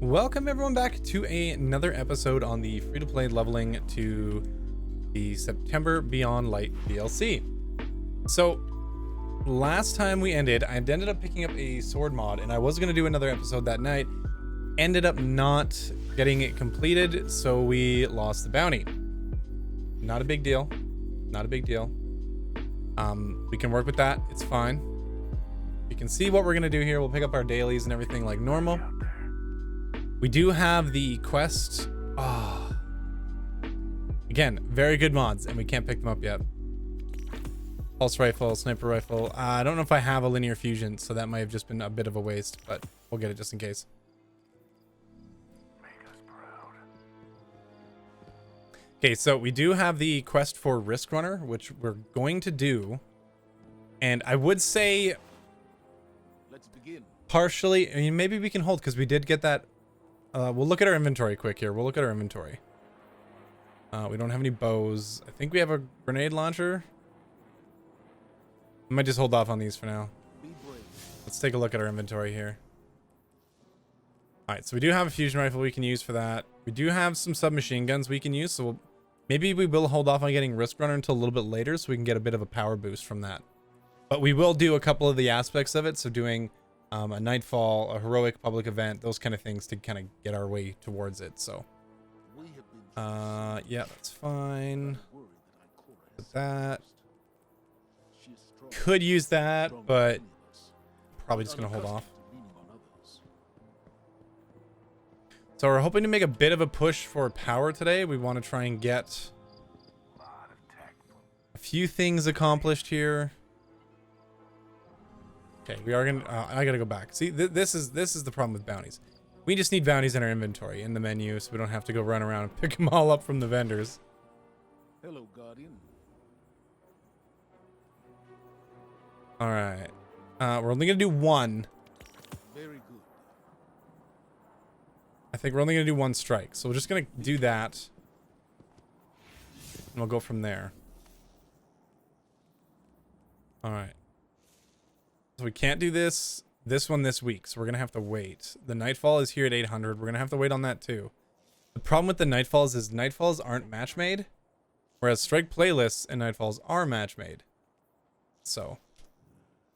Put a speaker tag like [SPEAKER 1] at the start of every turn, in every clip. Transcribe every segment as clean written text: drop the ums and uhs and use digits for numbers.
[SPEAKER 1] Welcome everyone back to another episode on the free-to-play leveling to the September Beyond Light DLC. So last time we ended, I ended up picking up a sword mod, and I was going to do another episode that night. Ended up not getting it completed, so we lost the bounty. Not a big deal. Not a big deal. We can work with that. It's fine. You can see what we're going to do here. We'll pick up our dailies and everything like normal. We do have the quest. Again, very good mods, and we can't pick them up yet. Pulse rifle, sniper rifle. I don't know if I have a linear fusion, so that might have just been a bit of a waste, but we'll get it just in case. Okay, so we do have the quest for Risk Runner, which we're going to do. And I would say let's begin. Partially, I mean, maybe we can hold because we did get that. We'll look at our inventory quick here. We'll look at our inventory. We don't have any bows. I think we have a grenade launcher. I might just hold off on these for now. Let's take a look at our inventory here. All right, so we do have a fusion rifle we can use for that. We do have some submachine guns we can use, so maybe we will hold off on getting Risk Runner until a little bit later so we can get a bit of a power boost from that. But we will do a couple of the aspects of it, so doing a nightfall, a heroic public event, those kind of things to kind of get our way towards it. So yeah, that's fine. Put that. Could use that, but probably just gonna hold off. So we're hoping to make a bit of a push for power today. We want to try and get a few things accomplished here. Okay, we are gonna. I gotta go back. See, this is the problem with bounties. We just need bounties in our inventory in the menu, so we don't have to go run around and pick them all up from the vendors.
[SPEAKER 2] Hello, Guardian.
[SPEAKER 1] All right, we're only gonna do one.
[SPEAKER 2] Very good.
[SPEAKER 1] I think we're only gonna do one strike, so we're just gonna do that, and we'll go from there. All right. So we can't do this one this week, so we're gonna have to wait. The Nightfall is here at 800. We're gonna have to wait on that too. The problem with the Nightfalls is Nightfalls aren't match made, whereas strike playlists and Nightfalls are match made. So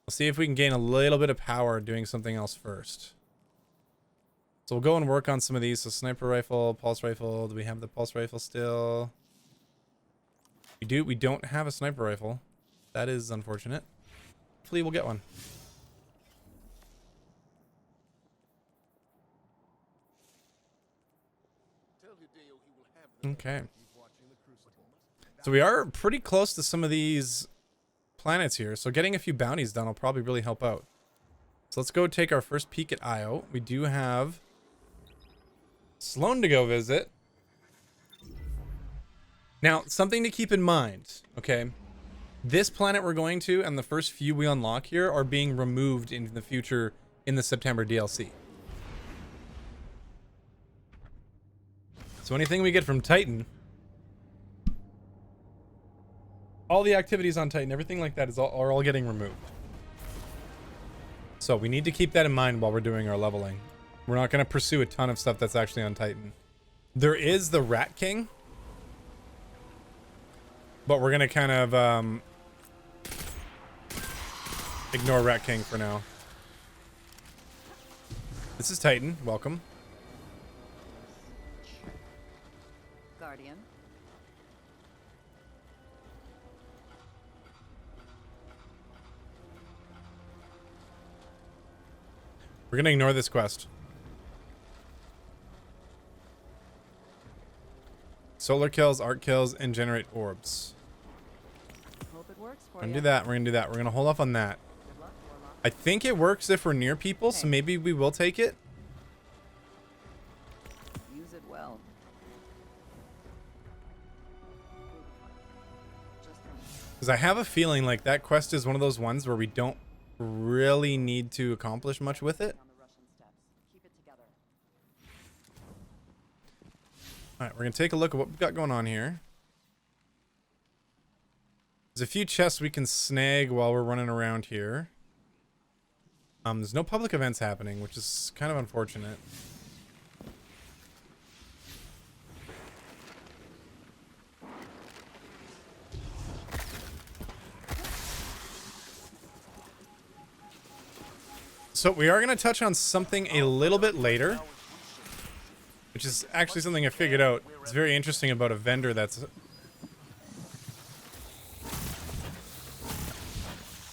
[SPEAKER 1] we'll see if we can gain a little bit of power doing something else first. So we'll go and work on some of these. So sniper rifle, pulse rifle. Do we have the pulse rifle still? We do. We don't have a sniper rifle. That is unfortunate. Hopefully we'll get one. Okay. So we are pretty close to some of these planets here. So getting a few bounties done will probably really help out. So let's go take our first peek at Io. We do have Sloan to go visit. Now, something to keep in mind, okay? This planet we're going to and the first few we unlock here are being removed in the future in the September DLC. So anything we get from Titan, all the activities on Titan, everything like that are all getting removed. So we need to keep that in mind while we're doing our leveling. We're not going to pursue a ton of stuff that's actually on Titan. There is the Rat King, but we're going to kind of ignore Rat King for now. This is Titan. Welcome.
[SPEAKER 3] Guardian.
[SPEAKER 1] We're going to ignore this quest. Solar kills, arc kills, and generate orbs.
[SPEAKER 3] Hope it works for
[SPEAKER 1] We're gonna
[SPEAKER 3] you.
[SPEAKER 1] do that. We're gonna do that. We're gonna hold off on that.
[SPEAKER 3] Good luck, Warlock.
[SPEAKER 1] I think it works if we're near people, so maybe we will take it.
[SPEAKER 3] Use it well.
[SPEAKER 1] Because I have a feeling like that quest is one of those ones where we don't really need to accomplish much with it.
[SPEAKER 3] On the Russian steps. Keep it together.
[SPEAKER 1] All right, we're gonna take a look at what we've got going on here. There's a few chests we can snag while we're running around here. There's no public events happening, which is kind of unfortunate. So we are going to touch on something a little bit later, which is actually something I figured out. It's very interesting about a vendor that's...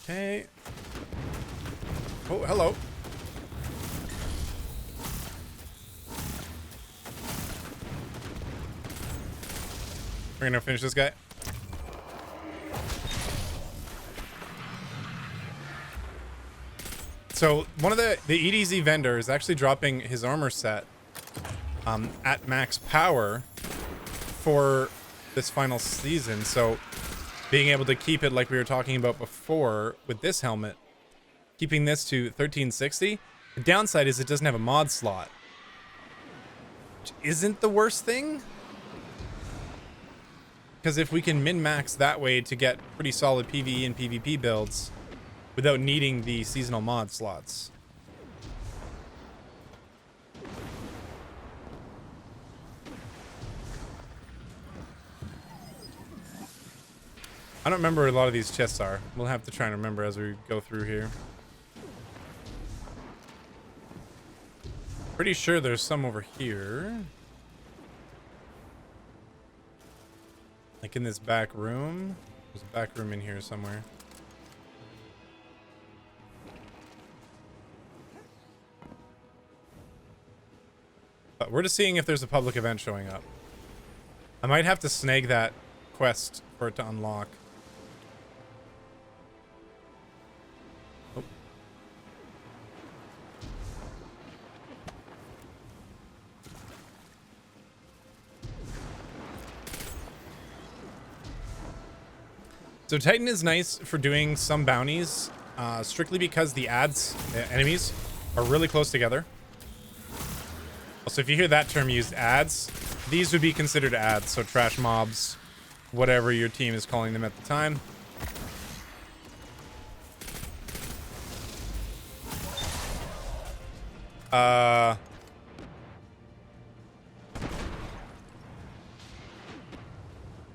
[SPEAKER 1] Okay. Oh, hello. We're going to finish this guy. So one of the EDZ vendor is actually dropping his armor set at max power for this final season. So being able to keep it like we were talking about before with this helmet, keeping this to 1360. The downside is it doesn't have a mod slot, which isn't the worst thing. Because if we can min-max that way to get pretty solid PvE and PvP builds without needing the seasonal mod slots. I don't remember where a lot of these chests are. We'll have to try and remember as we go through here. Pretty sure there's some over here. Like in this back room. There's a back room in here somewhere. But we're just seeing if there's a public event showing up. I might have to snag that quest for it to unlock. Oh. So Titan is nice for doing some bounties, strictly because the enemies are really close together. So if you hear that term used, ads, these would be considered ads. So trash mobs, whatever your team is calling them at the time.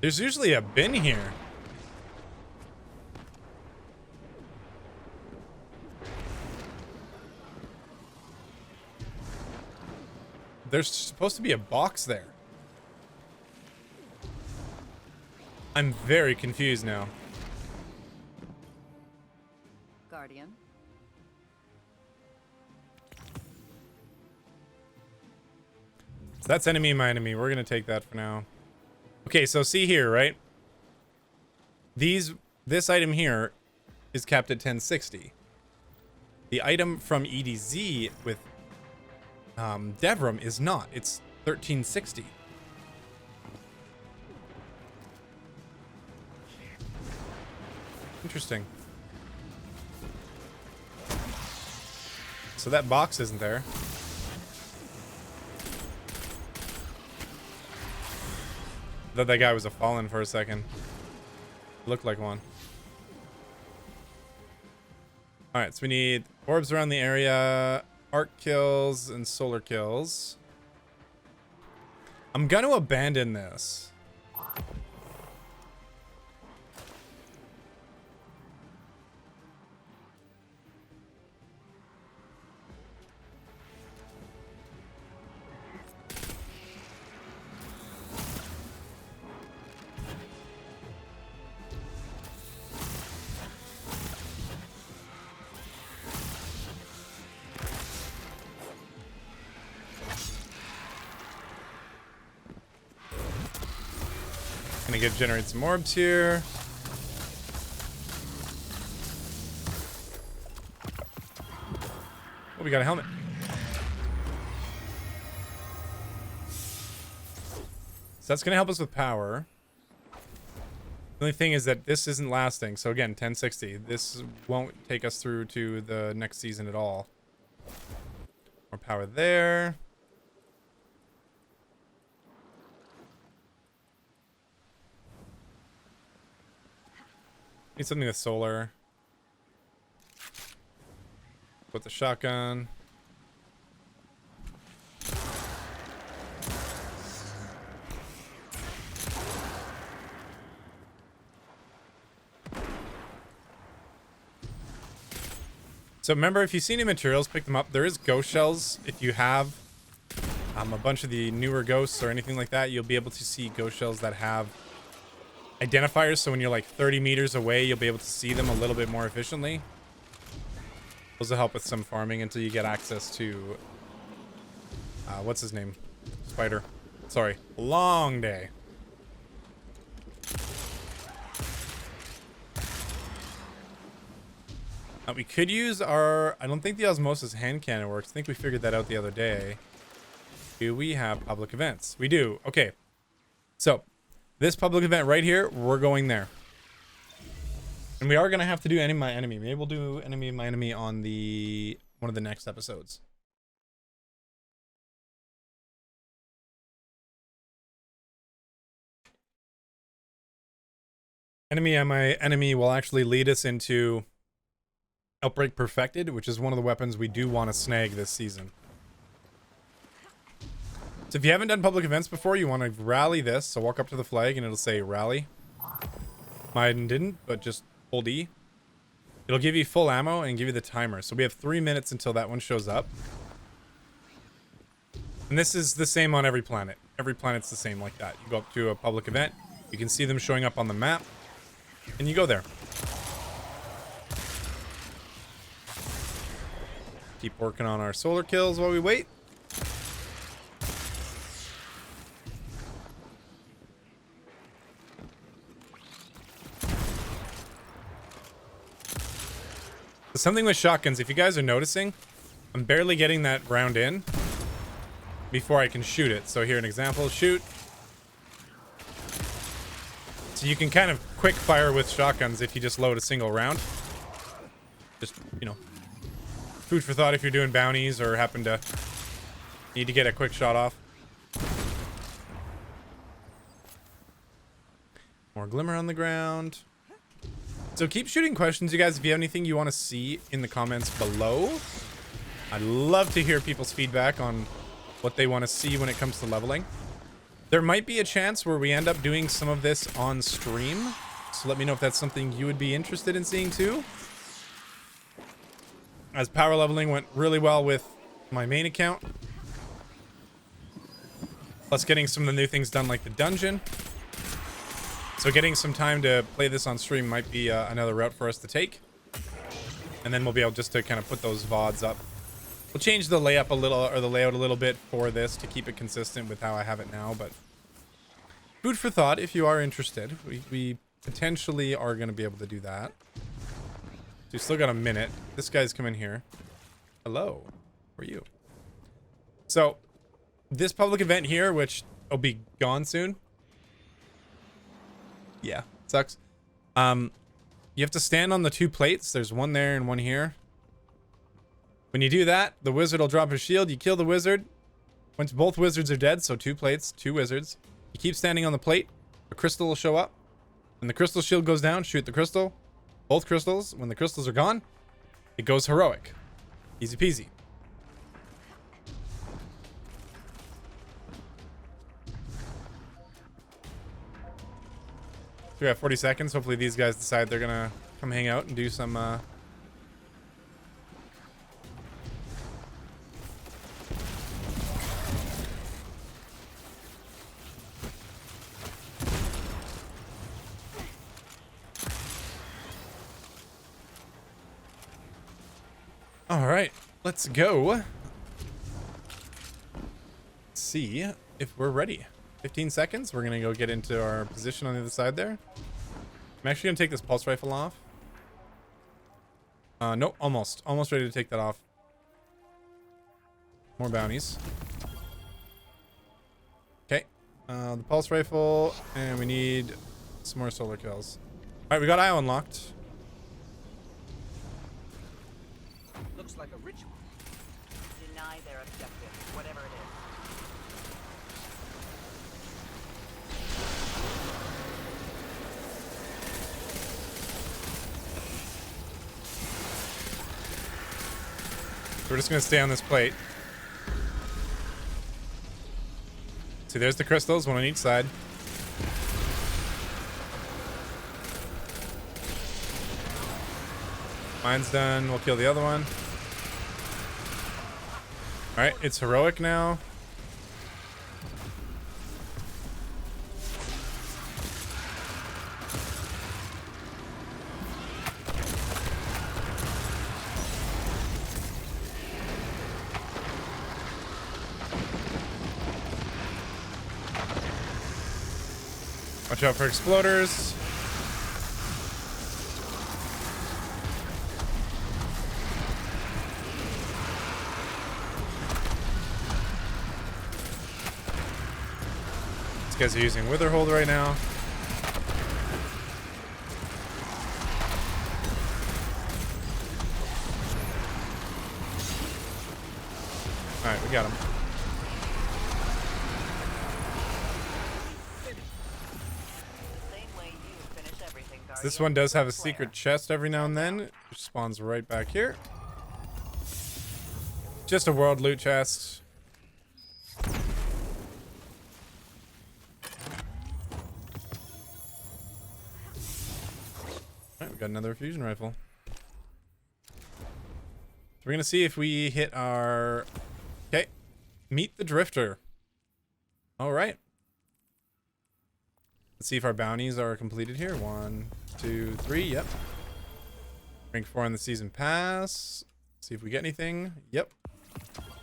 [SPEAKER 1] There's usually a bin here. There's supposed to be a box there. I'm very confused now.
[SPEAKER 3] Guardian.
[SPEAKER 1] So that's enemy my enemy. We're gonna take that for now. Okay, so see here, right? This item here is capped at 1060. The item from EDZ with Devrim is not. It's 1360. Interesting. So that box isn't there. Thought that guy was a fallen for a second. Looked like one. Alright, so we need orbs around the area, arc kills, and solar kills. I'm gonna abandon this. Gonna generate some orbs here. Oh, we got a helmet. So that's gonna help us with power. The only thing is that this isn't lasting. So again, 1060. This won't take us through to the next season at all. More power there. Need something with solar. Put the shotgun. So remember, if you see any materials, pick them up. There is ghost shells. If you have a bunch of the newer ghosts or anything like that, you'll be able to see ghost shells that have identifiers. So when you're like 30 meters away, you'll be able to see them a little bit more efficiently. Those will help with some farming until you get access to what's his name? Spider. Sorry. Long day. We could use our... I don't think the osmosis hand cannon works. I think we figured that out the other day. Do we have public events? We do. Okay. So, this public event right here, we're going there. And we are going to have to do Enemy My Enemy. Maybe we'll do Enemy My Enemy on the one of the next episodes. Enemy My Enemy will actually lead us into Outbreak Perfected, which is one of the weapons we do want to snag this season. So if you haven't done public events before, you want to rally this. So walk up to the flag and it'll say rally. Mine didn't, but just hold E. It'll give you full ammo and give you the timer. So we have 3 minutes until that one shows up. And this is the same on every planet. Every planet's the same like that. You go up to a public event, you can see them showing up on the map, and you go there. Keep working on our solar kills while we wait. Something with shotguns, if you guys are noticing, I'm barely getting that round in before I can shoot it. So here an example, shoot. So you can kind of quick fire with shotguns if you just load a single round. Just, you know, food for thought if you're doing bounties or happen to need to get a quick shot off. More glimmer on the ground. So keep shooting questions, you guys, if you have anything you want to see in the comments below. I'd love to hear people's feedback on what they want to see when it comes to leveling. There might be a chance where we end up doing some of this on stream. So let me know if that's something you would be interested in seeing too. As power leveling went really well with my main account. Plus getting some of the new things done like the dungeon. So getting some time to play this on stream might be another route for us to take. And then we'll be able just to kind of put those VODs up. We'll change the layout a little bit for this to keep it consistent with how I have it now, but food for thought if you are interested. We potentially are going to be able to do that. So we still got a minute. This guy's coming here. Hello. How are you? So this public event here, which will be gone soon. Yeah, sucks. You have to stand on the 2 plates. There's one there and one here. When you do that, the wizard will drop his shield. You kill the wizard. Once both wizards are dead, so 2 plates, 2 wizards. You keep standing on the plate. A crystal will show up. When the crystal shield goes down, shoot the crystal. Both crystals. When the crystals are gone, it goes heroic. Easy peasy. So we have 40 seconds. Hopefully these guys decide they're gonna come hang out and do some All right, let's go. Let's see if we're ready. 15 seconds. We're gonna go get into our position on the other side there. I'm actually gonna take this pulse rifle off. Nope, almost ready to take that off. More bounties. Okay, the pulse rifle, and we need some more solar kills. All right, we got IO unlocked.
[SPEAKER 4] Looks like a ritual.
[SPEAKER 3] Deny their objective, whatever it is.
[SPEAKER 1] We're just gonna stay on this plate. See, there's the crystals, one on each side. Mine's done. We'll kill the other one. All right, it's heroic now. Watch out for exploders. These guys are using Witherhold right now. Alright, we got him. This one does have a secret chest every now and then, which spawns right back here. Just a world loot chest. Alright, we got another fusion rifle. So we're gonna see if we hit our... Okay. Meet the Drifter. Alright. Let's see if our bounties are completed here. 1, 2, 3. Yep. Rank 4 on the season pass. See if we get anything. Yep.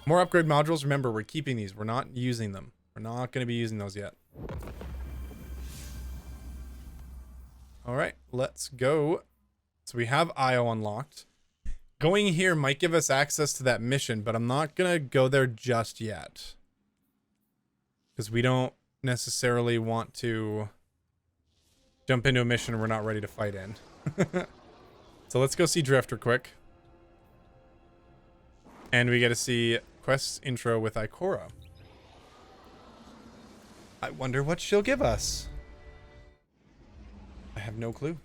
[SPEAKER 1] More upgrade modules. Remember, we're keeping these. We're not using them. We're not going to be using those yet. All right, let's go. So we have IO unlocked. Going here might give us access to that mission, but I'm not going to go there just yet. Because we don't necessarily want to jump into a mission we're not ready to fight in. So let's go see Drifter quick. And we get to see quest intro with Ikora. I wonder what she'll give us. I have no clue.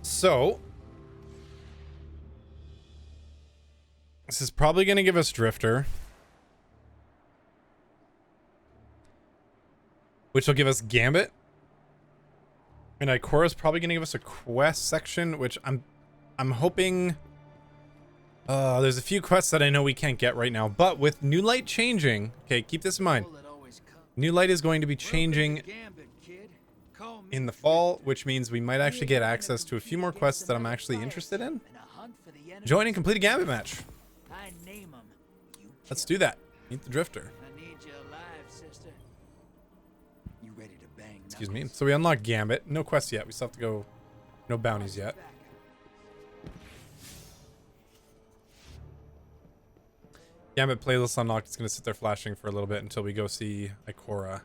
[SPEAKER 1] So, this is probably going to give us Drifter, which will give us Gambit, and Ikora's probably going to give us a quest section, which I'm hoping. There's a few quests that I know we can't get right now, but with New Light changing, okay, keep this in mind. New Light is going to be changing in the fall, which means we might actually get access to a few more quests that I'm actually interested in. Join and complete a Gambit match. Let's do that. Meet the Drifter. Excuse me. So we unlocked Gambit. No quests yet. We still have to go. No bounties yet. Gambit playlist unlocked. It's going to sit there flashing for a little bit until we go see Ikora.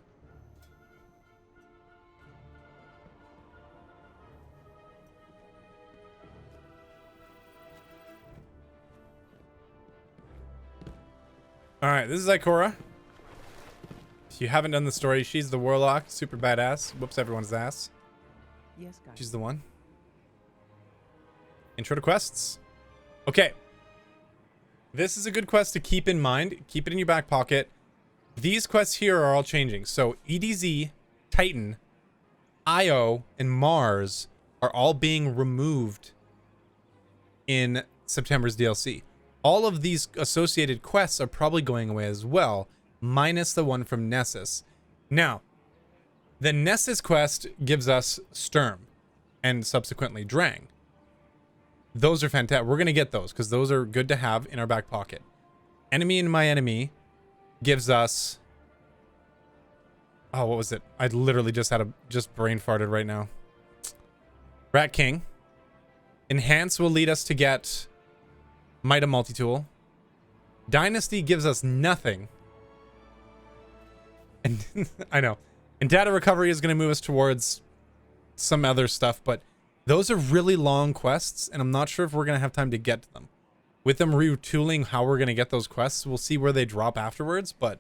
[SPEAKER 1] Alright, this is Ikora. If you haven't done the story, she's the warlock, super badass, whoops everyone's ass.
[SPEAKER 5] Yes, guys.
[SPEAKER 1] She's the one. Intro to quests. Okay. This is a good quest to keep in mind. Keep it in your back pocket. These quests here are all changing. So EDZ, Titan, Io, and Mars are all being removed in September's DLC. All of these associated quests are probably going away as well, minus the one from Nessus. Now, the Nessus quest gives us Sturm and subsequently Drang. Those are fantastic. We're going to get those because those are good to have in our back pocket. Enemy and My Enemy gives us... Oh, what was it? I literally just brain farted right now. Rat King. Enhance will lead us to get Mida Multitool. Dynasty gives us nothing. And I know. And Data Recovery is going to move us towards some other stuff, but those are really long quests, and I'm not sure if we're going to have time to get to them. with them retooling how we're going to get those quests, we'll see where they drop afterwards, but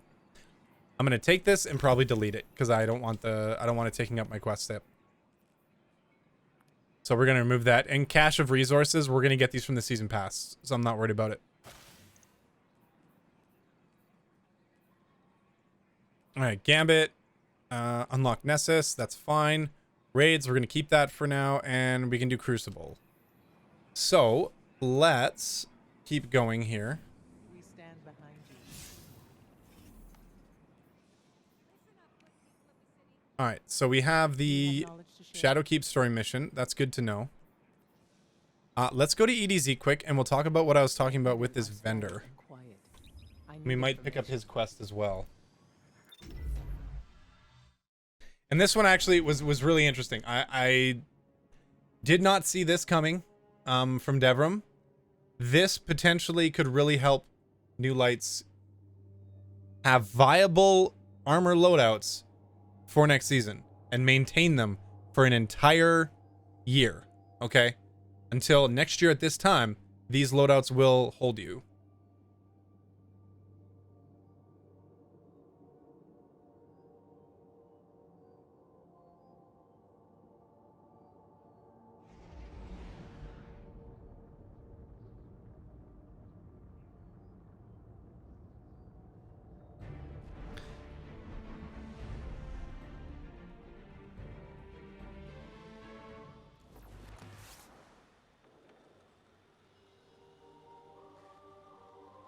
[SPEAKER 1] I'm going to take this and probably delete it because I don't want it taking up my quest step. So we're going to remove that. And cache of resources, we're going to get these from the season pass, so I'm not worried about it. All right, Gambit, unlock Nessus, that's fine. Raids, we're going to keep that for now, and we can do Crucible. So let's keep going here.
[SPEAKER 5] We stand behind you.
[SPEAKER 1] All right, so we have the Shadowkeep story mission. That's good to know. Let's go to EDZ quick, and we'll talk about what I was talking about with this vendor. We might pick up his quest as well. And this one actually was really interesting. I did not see this coming from Devrim. This potentially could really help New Lights have viable armor loadouts for next season and maintain them for an entire year, okay? Until next year at this time, these loadouts will hold you.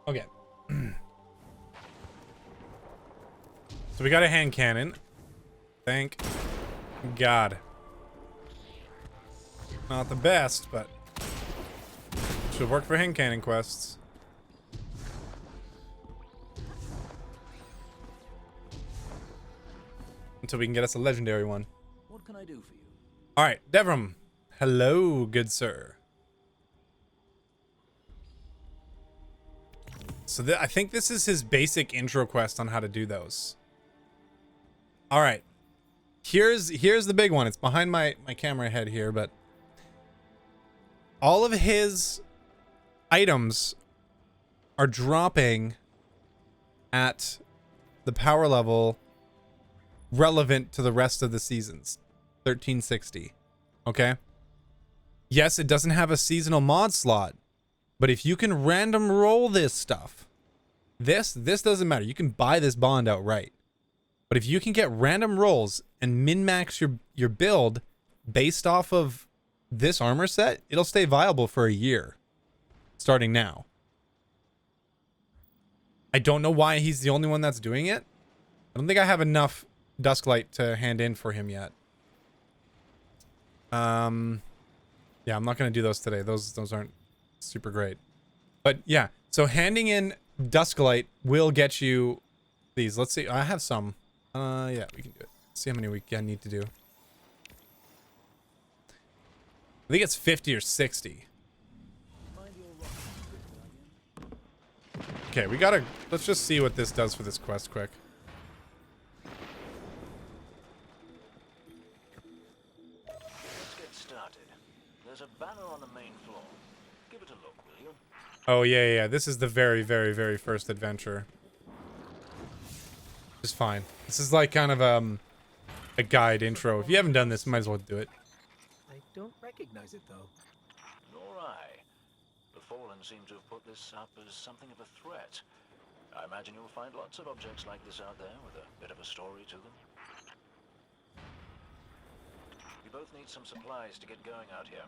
[SPEAKER 1] Okay. So we got a hand cannon. Thank God. Not the best, but should work for hand cannon quests. Until we can get us a legendary one.
[SPEAKER 2] What can I do for you?
[SPEAKER 1] All right, Devrim. Hello, good sir. So I think this is his basic intro quest on how to do those. All right. Here's the big one. It's behind my camera head here, but all of his items are dropping at the power level relevant to the rest of the seasons. 1360. Okay? Yes, it doesn't have a seasonal mod slot, but if you can random roll this stuff, this doesn't matter. You can buy this bond outright. But if you can get random rolls and min-max your build based off of this armor set, it'll stay viable for a year, starting now. I don't know why he's the only one that's doing it. I don't think I have enough Dusklight to hand in for him yet. Yeah, I'm not going to do those today. Those aren't super great. But yeah, so handing in Dusklight will get you these. Let's see. I have some. Yeah, we can do it. Let's see how many we need to do. I think it's 50 or 60. Okay, let's just see what this does for this quest quick.
[SPEAKER 6] Let's get started. There's a banner on the main floor. Give it a look, will you?
[SPEAKER 1] Oh, yeah. This is the very, very, very first adventure. It's fine. This is like kind of a guide intro. If you haven't done this, might as well do it.
[SPEAKER 4] I don't recognize it, though.
[SPEAKER 6] Nor I. The Fallen seem to have put this up as something of a threat. I imagine you'll find lots of objects like this out there with a bit of a story to them. You both need some supplies to get going out here.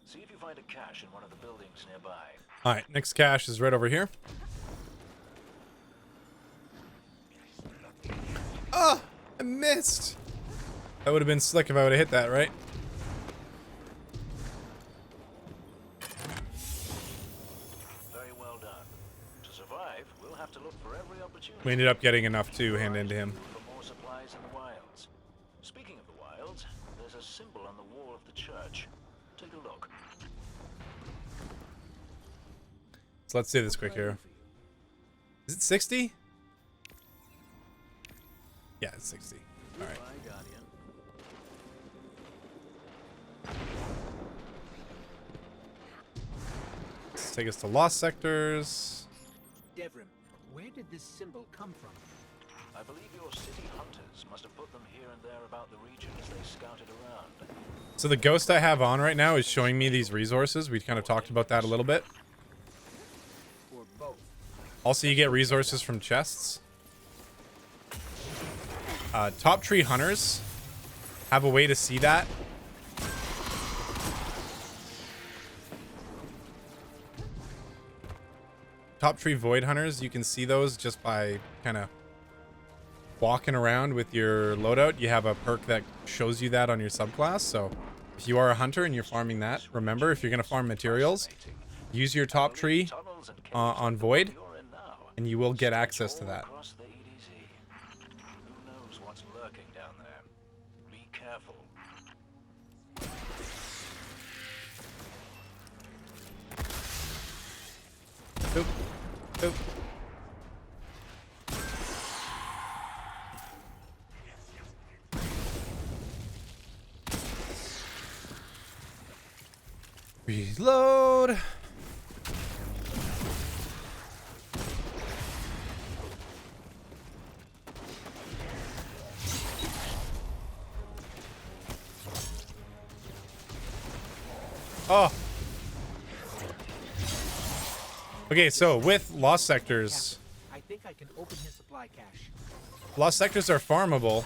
[SPEAKER 6] See if you find a cache in one of the buildings nearby.
[SPEAKER 1] All right, next cache is right over here. Oh, I missed. That would have been slick if I would have hit that, right?
[SPEAKER 6] Very well done. To survive, we'll have to look for every opportunity.
[SPEAKER 1] We ended up getting enough to hand into him.
[SPEAKER 6] For more supplies in the wilds. Speaking of the wilds, there's a symbol on the wall of the church. Take a look.
[SPEAKER 1] So let's do this quick here. Is it 60? Yeah, it's 60. All right.
[SPEAKER 2] Goodbye, Guardian.
[SPEAKER 1] Let's take us to Lost Sectors.
[SPEAKER 4] Devrim, where did this symbol come from?
[SPEAKER 6] I believe your city hunters must have put them here and there about the region as they scouted around.
[SPEAKER 1] So the ghost I have on right now is showing me these resources. We kind of talked about that a little bit.
[SPEAKER 4] Or both?
[SPEAKER 1] Also, you get resources from chests. Top tree hunters have a way to see that. Top tree void hunters, you can see those just by kind of walking around with your loadout. You have a perk that shows you that on your subclass. So if you are a hunter and you're farming that, remember, if you're going to farm materials, use your top tree on void and you will get access to that.
[SPEAKER 6] Who knows what's lurking down there? Be careful.
[SPEAKER 1] Oop. Oop. Reload. Oh. Okay, so with Lost Sectors,
[SPEAKER 4] I think I can open his supply cache.
[SPEAKER 1] Lost Sectors are farmable,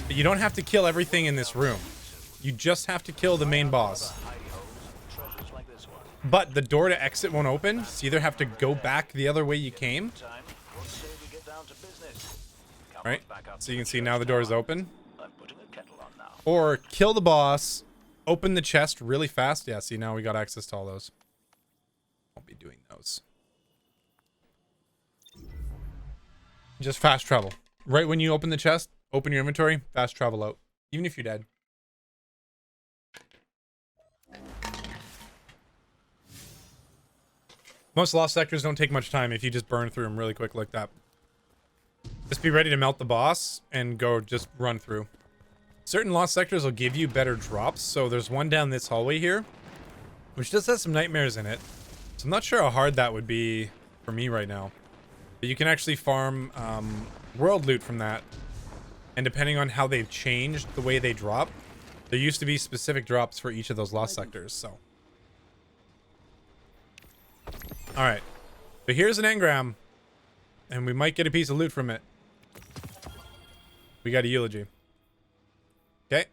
[SPEAKER 1] but you don't have to kill everything in this room. You just have to kill the main boss. But the door to exit won't open, so you either have to go back the other way you came. Right? So you can see now the door is open. Or kill the boss, open the chest really fast. Yeah, see, now we got access to all those. I'll be doing those. Just fast travel. Right when you open the chest, open your inventory, fast travel out. Even if you're dead. Most Lost Sectors don't take much time if you just burn through them really quick like that. Just be ready to melt the boss and go just run through. Certain Lost Sectors will give you better drops. So there's one down this hallway here, which just has some nightmares in it. So I'm not sure how hard that would be for me right now. But you can actually farm world loot from that. And depending on how they've changed the way they drop, there used to be specific drops for each of those Lost Sectors, so. Alright. So here's an engram. And we might get a piece of loot from it. We got a eulogy. Okay.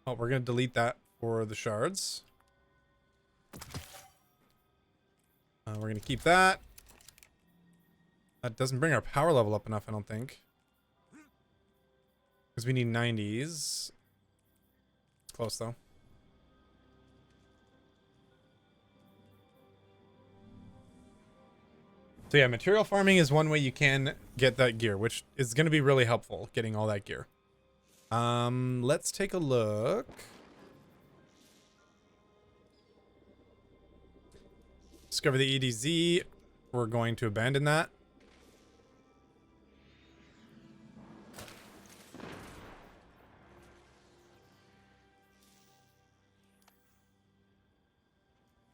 [SPEAKER 1] Oh, we're going to delete that for the shards. We're going to keep that. That doesn't bring our power level up enough, I don't think. Because we need 90s. It's close, though. So yeah, material farming is one way you can get that gear, which is going to be really helpful, getting all that gear. Let's take a look. Discover the EDZ. We're going to abandon that.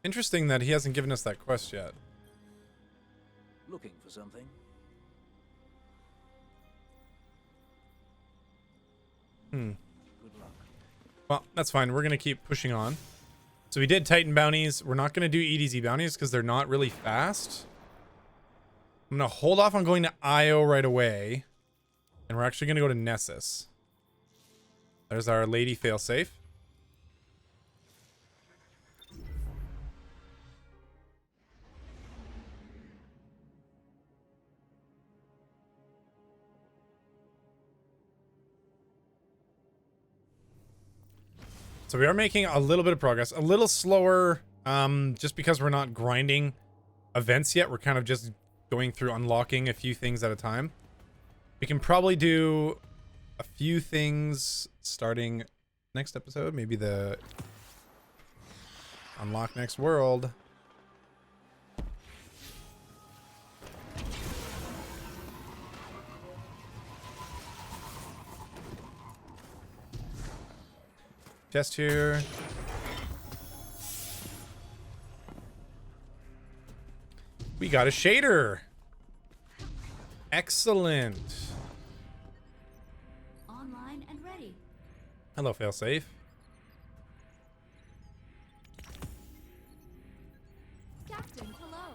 [SPEAKER 1] Interesting that he hasn't given us that quest yet.
[SPEAKER 6] Looking for something?
[SPEAKER 1] Good
[SPEAKER 6] luck.
[SPEAKER 1] Well, that's fine. We're going to keep pushing on. So we did Titan bounties. We're not going to do EDZ bounties because they're not really fast. I'm going to hold off on going to IO right away. And we're actually going to go to Nessus. There's our lady failsafe. So we are making a little bit of progress, a little slower, just because we're not grinding events yet. We're kind of just going through unlocking a few things at a time. We can probably do a few things starting next episode, maybe the unlock next world. Chest here. got a shader. Excellent.
[SPEAKER 7] Online and ready.
[SPEAKER 1] Hello, FAILSAFE.
[SPEAKER 7] Captain, hello.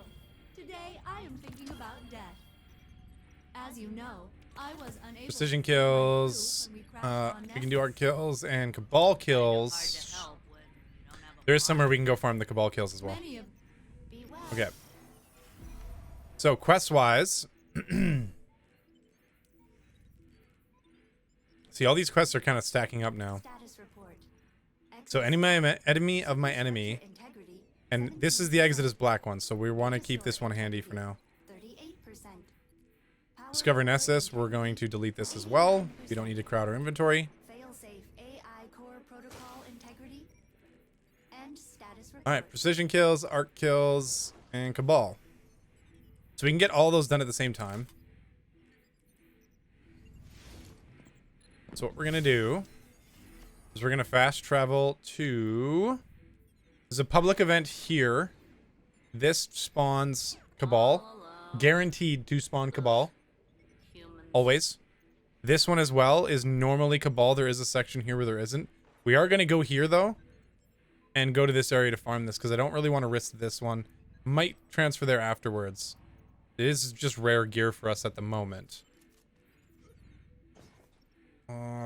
[SPEAKER 7] Today I am thinking about death. As you know, I was unable
[SPEAKER 1] Precision
[SPEAKER 7] to find crew
[SPEAKER 1] kills.
[SPEAKER 7] when we crashed on
[SPEAKER 1] We can do
[SPEAKER 7] Nessus.
[SPEAKER 1] art kills and cabal kills. There's somewhere we can go farm the cabal kills as well.
[SPEAKER 7] Many of be well.
[SPEAKER 1] Okay. So quest wise, see all these quests are kind of stacking up now.
[SPEAKER 7] Status report.
[SPEAKER 1] So enemy of my enemy,
[SPEAKER 7] Integrity,
[SPEAKER 1] and this is the Exodus black one, so we want to keep this one handy for now.
[SPEAKER 7] 38%. Power
[SPEAKER 1] Discover Nessus, we're going to delete this as well. We don't need to crowd our inventory.
[SPEAKER 7] Failsafe AI core protocol integrity. And status report.
[SPEAKER 1] All right, precision kills, art kills, and cabal. So we can get all those done at the same time. So what we're gonna do is we're gonna fast travel to. There's a public event here. This spawns cabal, guaranteed to spawn cabal. Always. This one as well is normally cabal. There is a section here where there isn't. We are gonna go here though, and go to this area to farm this because I don't really want to risk this one. Might transfer there afterwards. It is just rare gear for us at the moment.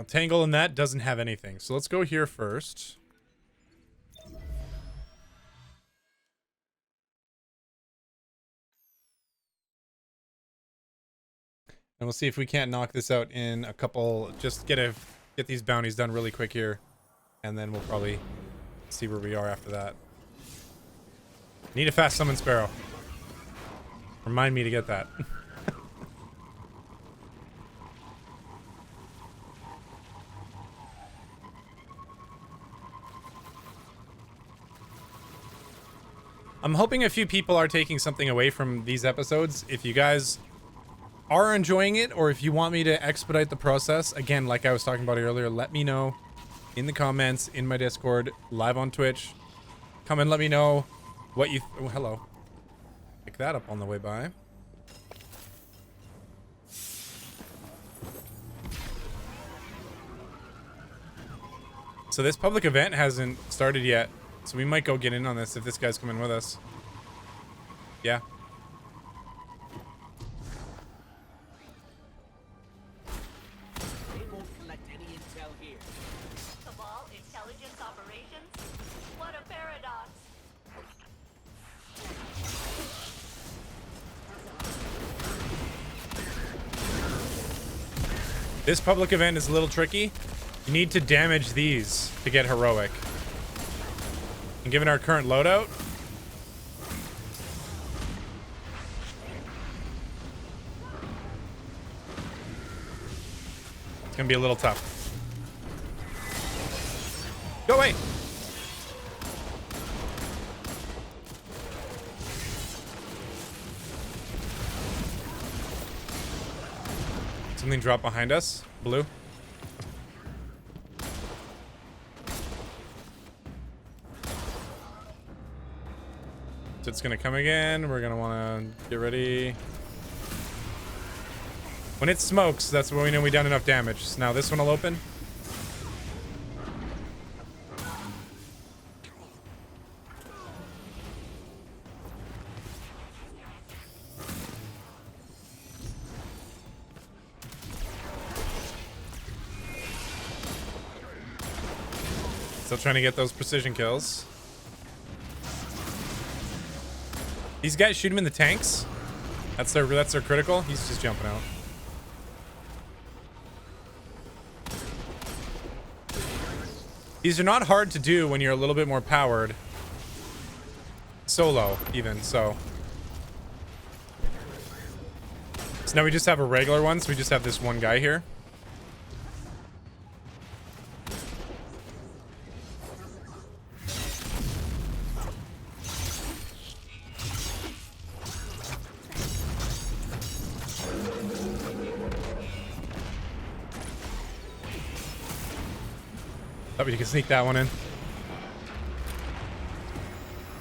[SPEAKER 1] Tangle in that doesn't have anything. So let's go here first. And we'll see if we can't knock this out in a couple. Just get these bounties done really quick here. And then we'll probably see where we are after that. Need a fast summon sparrow. Remind me to get that. I'm hoping a few people are taking something away from these episodes. If you guys are enjoying it, or if you want me to expedite the process, again, like I was talking about earlier, let me know in the comments, in my Discord, live on Twitch. Come and let me know what you... oh, hello. Pick that up on the way by. So this public event hasn't started yet, so we might go get in on this if this guy's coming with us. Yeah.
[SPEAKER 4] They won't collect any intel here.
[SPEAKER 3] Cabal intelligence operations? What a paradox.
[SPEAKER 1] This public event is a little tricky. You need to damage these to get heroic. And given our current loadout, it's gonna be a little tough. Go away! Something dropped behind us. Blue. So it's gonna come again. We're gonna wanna get ready. When it smokes, that's when we know we done enough damage. So now this one will open. Still trying to get those precision kills. These guys shoot him in the tanks. That's their critical. He's just jumping out. These are not hard to do when you're a little bit more powered. Solo, even, so. So now we just have a regular one, so we just have this one guy here. Thought we could sneak that one in.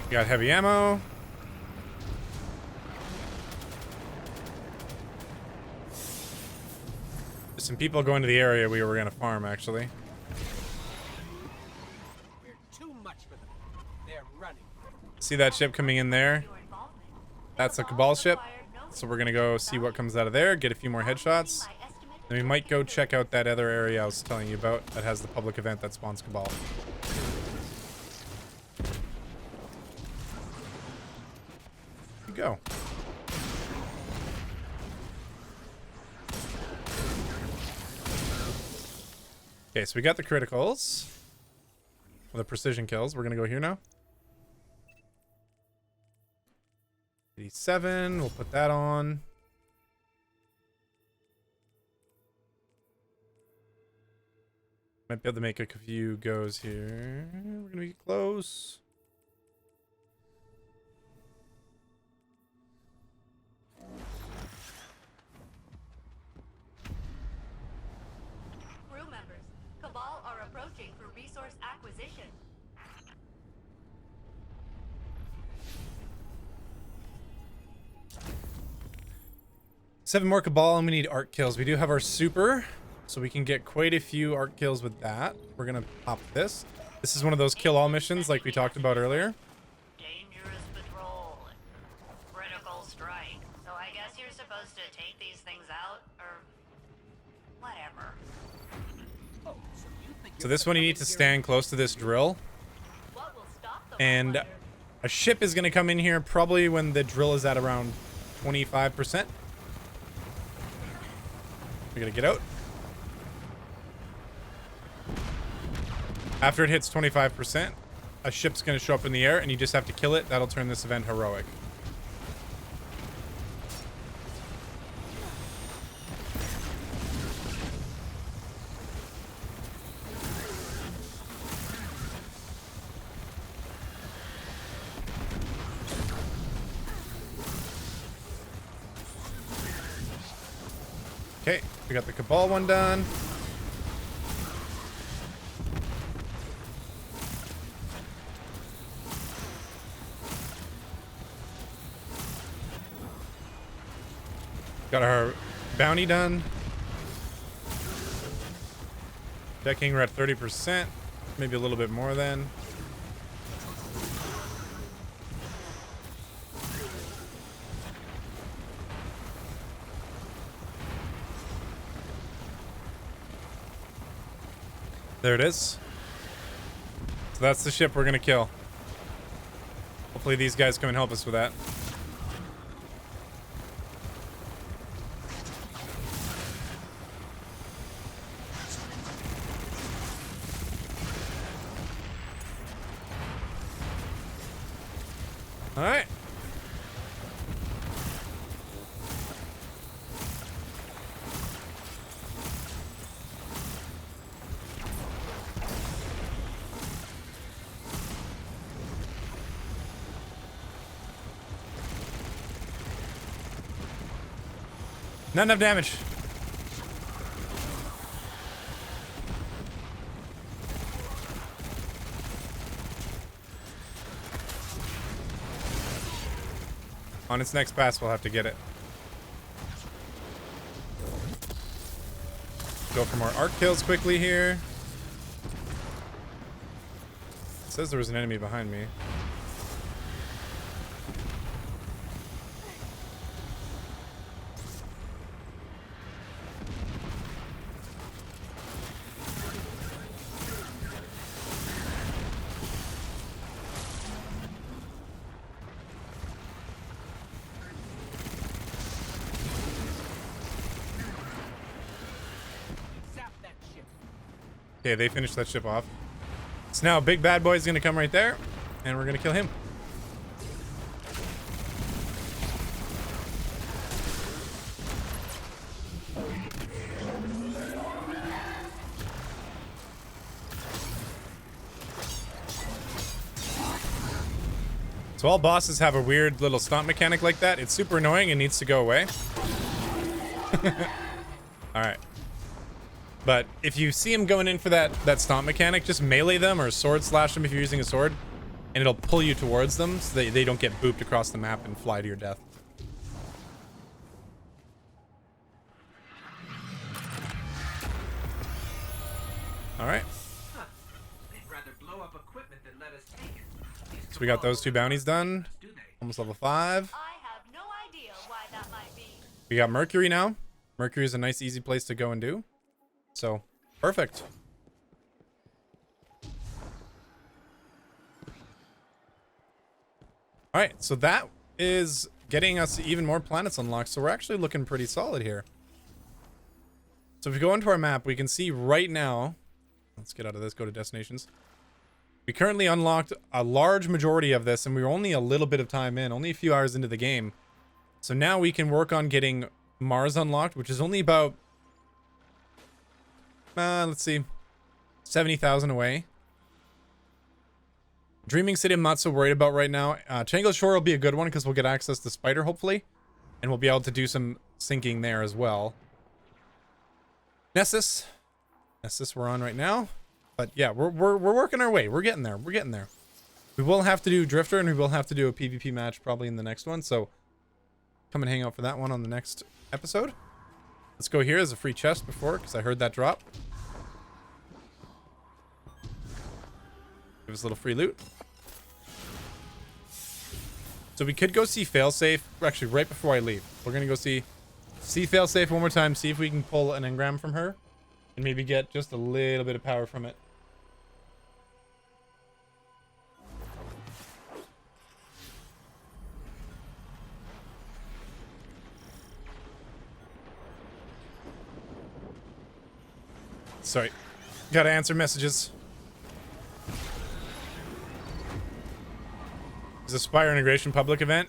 [SPEAKER 1] We got heavy ammo. There's some people going to the area we were gonna farm, actually.
[SPEAKER 4] We're too much for them. They're running.
[SPEAKER 1] See that ship coming in there?
[SPEAKER 3] Your involvement.
[SPEAKER 1] That's a
[SPEAKER 3] Cabal
[SPEAKER 1] Cabal ship.
[SPEAKER 3] required no
[SPEAKER 1] So we're gonna go see what comes out of there, get a few more headshots. Then we might go check out that other area I was telling you about that has the public event that spawns Cabal. Here you go. Okay, so we got the criticals. Or the precision kills. We're gonna go here now. 87, we'll put that on. Might be able to make a few goes here. We're gonna be close.
[SPEAKER 3] Crew members, Cabal are approaching for resource acquisition.
[SPEAKER 1] 7 more Cabal and we need arc kills. We do have our super, so we can get quite a few arc kills with that. We're gonna pop this. This is one of those kill all missions like we talked about earlier.
[SPEAKER 3] Dangerous patrol. Critical strike. So I guess you're supposed to take these things out, or whatever.
[SPEAKER 4] Oh, so you think
[SPEAKER 1] So
[SPEAKER 4] you're
[SPEAKER 1] this one you
[SPEAKER 4] gonna
[SPEAKER 1] need to
[SPEAKER 4] come in here
[SPEAKER 1] stand close to this drill.
[SPEAKER 3] What will stop them?
[SPEAKER 1] And a ship is gonna come in here probably when the drill is at around 25%. We're gonna get out. After it hits 25%, a ship's gonna show up in the air and you just have to kill it. That'll turn this event heroic. Okay, we got the Cabal one done. Got our bounty done. Decking, we're at 30%. Maybe a little bit more then. There it is. So that's the ship we're gonna kill. Hopefully these guys come and help us with that. All right. Not enough damage. On its next pass, we'll have to get it. Go for more arc kills quickly here. It says there was an enemy behind me.
[SPEAKER 4] Zap that ship.
[SPEAKER 1] Okay, they finished that ship off. So now big bad boy's gonna come right there, and we're gonna kill him. So all bosses have a weird little stomp mechanic like that. It's super annoying and needs to go away. All right. But if you see them going in for that stomp mechanic, just melee them or sword slash them if you're using a sword, and it'll pull you towards them so they don't get booped across the map and fly to your death. we got those 2 bounties done. Almost level 5.
[SPEAKER 3] I have no idea why that might be.
[SPEAKER 1] We got Mercury now. Mercury is a nice, easy place to go and do. So, perfect. All right, so that is getting us even more planets unlocked. So we're actually looking pretty solid here. So if we go into our map, we can see right now. Let's get out of this, go to destinations. We currently unlocked a large majority of this, and we were only a little bit of time in, only a few hours into the game. So now we can work on getting Mars unlocked, which is only about, let's see, 70,000 away. Dreaming City I'm not so worried about right now. Tangled Shore will be a good one because we'll get access to Spider, hopefully. And we'll be able to do some sinking there as well. Nessus we're on right now. But yeah, we're working our way. We're getting there. We're getting there. We will have to do Drifter, and we will have to do a PvP match probably in the next one. So come and hang out for that one on the next episode. Let's go here. There's a free chest before because I heard that drop. Give us a little free loot. So we could go see Failsafe. Actually, right before I leave, we're gonna go see Failsafe one more time. See if we can pull an engram from her, and maybe get just a little bit of power from it. Sorry, gotta answer messages. It's a Spire integration public event.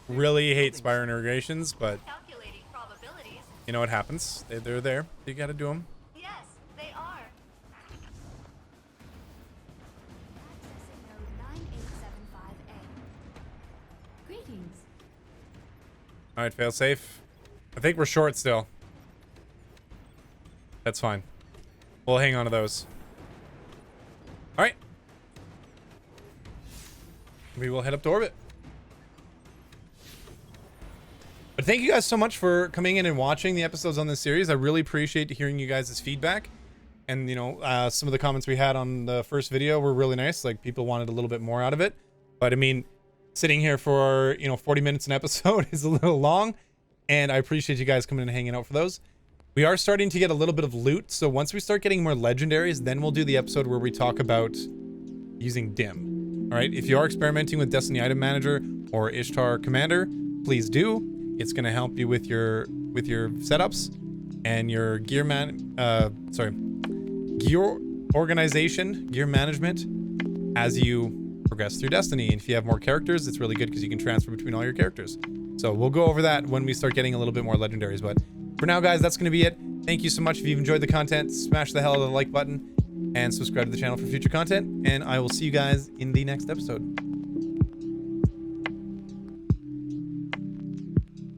[SPEAKER 1] Really hate Spire integrations, but
[SPEAKER 3] Calculating probabilities.
[SPEAKER 1] you know what happens. They're there. You gotta do them.
[SPEAKER 3] Yes, they are.
[SPEAKER 7] Accessing node 9875A. Greetings.
[SPEAKER 1] All right, Failsafe. I think we're short still. That's fine. We'll hang on to those. All right. We will head up to orbit. But thank you guys so much for coming in and watching the episodes on this series. I really appreciate hearing you guys' feedback. And, you know, some of the comments we had on the first video were really nice. Like, people wanted a little bit more out of it. But, I mean, sitting here for, 40 minutes an episode is a little long. And I appreciate you guys coming in and hanging out for those. We are starting to get a little bit of loot. So once we start getting more legendaries, then we'll do the episode where we talk about using Dim. All right, if you are experimenting with Destiny Item Manager or Ishtar Commander, please do. It's going to help you with your setups and your gear organization, gear management as you progress through Destiny. And if you have more characters, it's really good because you can transfer between all your characters. So we'll go over that when we start getting a little bit more legendaries. But for now, guys, that's going to be it. Thank you so much. If you've enjoyed the content, smash the hell out of the like button and subscribe to the channel for future content. And I will see you guys in the next episode.